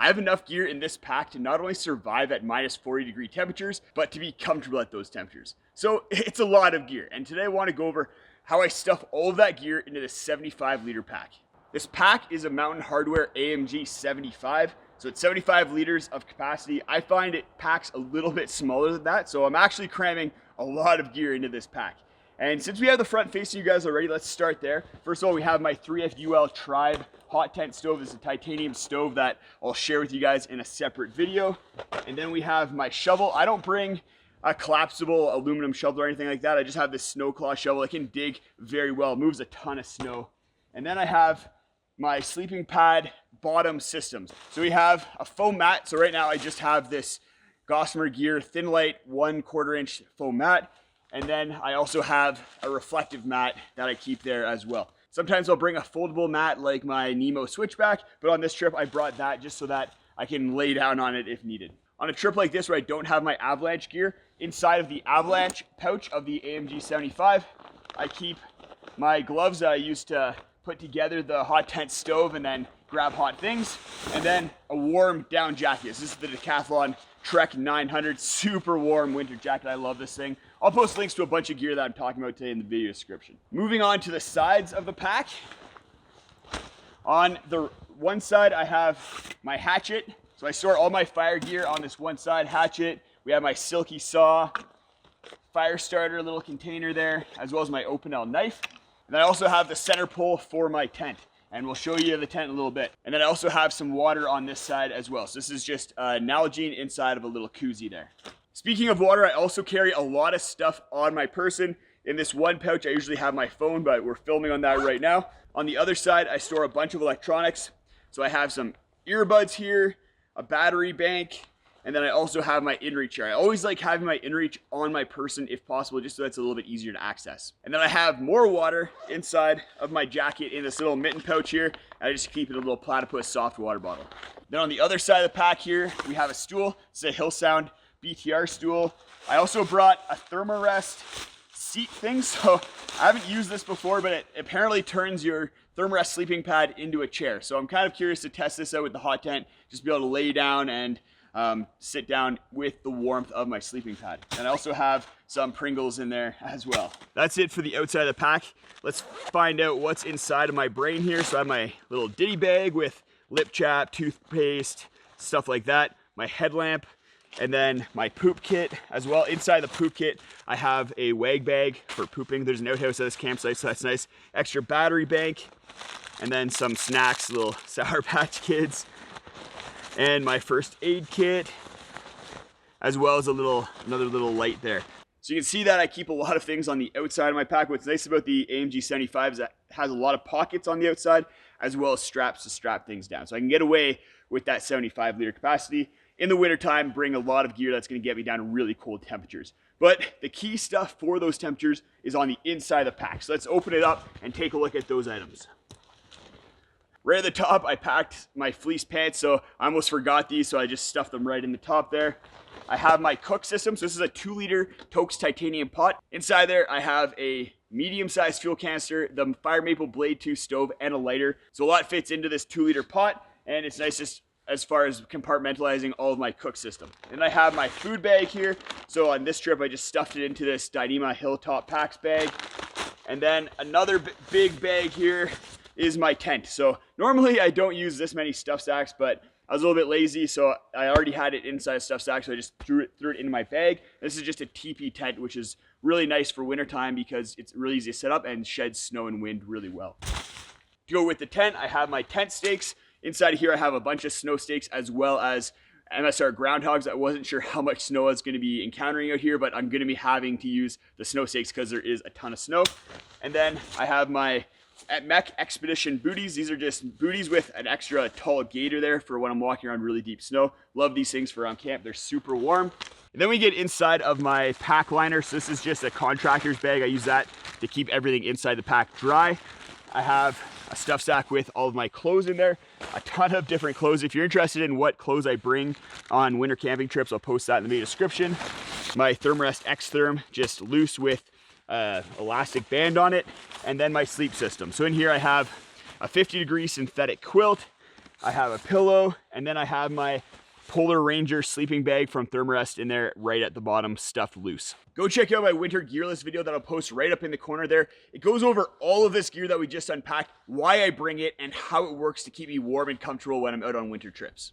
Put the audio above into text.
I have enough gear in this pack to not only survive at minus 40-degree temperatures, but to be comfortable at those temperatures. So it's a lot of gear, and today I want to go over how I stuff all of that gear into this 75-liter pack. This pack is a Mountain Hardwear AMG 75, so it's 75 liters of capacity. I find it packs a little bit smaller than that, so I'm actually cramming a lot of gear into this pack. And since we have the front facing you guys already, let's start there. First of all, we have my 3FUL Tribe hot tent stove. This is a titanium stove that I'll share with you guys in a separate video. And then we have my shovel. I don't bring a collapsible aluminum shovel or anything like that. I just have this snow claw shovel. It can dig very well. It moves a ton of snow. And then I have my sleeping pad bottom systems. So we have a foam mat. So right now I just have this Gossamer Gear Thin Light 1/4 inch foam mat. And then I also have a reflective mat that I keep there as well. Sometimes I'll bring a foldable mat like my Nemo Switchback, but on this trip I brought that just so that I can lay down on it if needed. On a trip like this where I don't have my avalanche gear, inside of the avalanche pouch of the AMG 75, I keep my gloves that I use to put together the hot tent stove and then grab hot things, and then a warm down jacket. This is the Decathlon Trek 900, super warm winter jacket. I love this thing. I'll post links to a bunch of gear that I'm talking about today in the video description. Moving on to the sides of the pack. On the one side, I have my hatchet. So I store all my fire gear on this one side, hatchet. We have my silky saw, fire starter, little container there, as well as my Opinel knife. And then I also have the center pole for my tent. And we'll show you the tent in a little bit. And then I also have some water on this side as well. So this is just Nalgene inside of a little koozie there. Speaking of water, I also carry a lot of stuff on my person. In this one pouch, I usually have my phone, but we're filming on that right now. On the other side, I store a bunch of electronics. So I have some earbuds here, a battery bank, and then I also have my inReach here. I always like having my inReach on my person if possible, just so that's a little bit easier to access. And then I have more water inside of my jacket in this little mitten pouch here. And I just keep it in a little platypus soft water bottle. Then on the other side of the pack here, we have a stool. It's a Hillsound BTR stool. I also brought a Thermarest seat thing. So I haven't used this before, but it apparently turns your Thermarest sleeping pad into a chair. So I'm kind of curious to test this out with the hot tent, just be able to lay down and sit down with the warmth of my sleeping pad. And I also have some Pringles in there as well. That's it for the outside of the pack. Let's find out what's inside of my brain here. So I have my little ditty bag with lip chap, toothpaste, stuff like that, my headlamp, and then my poop kit as well. Inside the poop kit, I have a wag bag for pooping. There's an outhouse at this campsite, so that's nice. Extra battery bank, and then some snacks, little Sour Patch Kids, and my first aid kit, as well as another little light there. So you can see that I keep a lot of things on the outside of my pack. What's nice about the AMG 75 is that it has a lot of pockets on the outside, as well as straps to strap things down. So I can get away with that 75-liter capacity. In the wintertime, bring a lot of gear that's gonna get me down to really cold temperatures. But the key stuff for those temperatures is on the inside of the pack. So let's open it up and take a look at those items. Right at the top, I packed my fleece pants, so I almost forgot these, so I just stuffed them right in the top there. I have my cook system, so this is a 2-liter Toaks titanium pot. Inside there, I have a medium-sized fuel canister, the Fire Maple Blade 2 stove, and a lighter. So a lot fits into this 2-liter pot, and it's nice just as far as compartmentalizing all of my cook system. And I have my food bag here. So on this trip, I just stuffed it into this Dyneema Hilltop Packs bag. And then another big bag here is my tent. So normally I don't use this many stuff sacks, but I was a little bit lazy, so I already had it inside a stuff sack, so I just threw it into my bag. This is just a teepee tent, which is really nice for wintertime because it's really easy to set up and sheds snow and wind really well. To go with the tent, I have my tent stakes. Inside here, I have a bunch of snow stakes as well as MSR groundhogs. I wasn't sure how much snow I was going to be encountering out here, but I'm going to be having to use the snow stakes because there is a ton of snow. And then I have my Mech Expedition booties. These are just booties with an extra tall gaiter there for when I'm walking around really deep snow. Love these things for around camp. They're super warm. And then we get inside of my pack liner. So this is just a contractor's bag. I use that to keep everything inside the pack dry. I have a stuff sack with all of my clothes in there, a ton of different clothes. If you're interested in what clothes I bring on winter camping trips, I'll post that in the video description. My Thermarest X-Therm, just loose with elastic band on it, and then my sleep system. So in here I have a 50-degree synthetic quilt, I have a pillow, and then I have my Polar Ranger sleeping bag from Thermarest in there right at the bottom, stuffed loose. Go check out my winter gear list video that I'll post right up in the corner there. It goes over all of this gear that we just unpacked, why I bring it, and how it works to keep me warm and comfortable when I'm out on winter trips.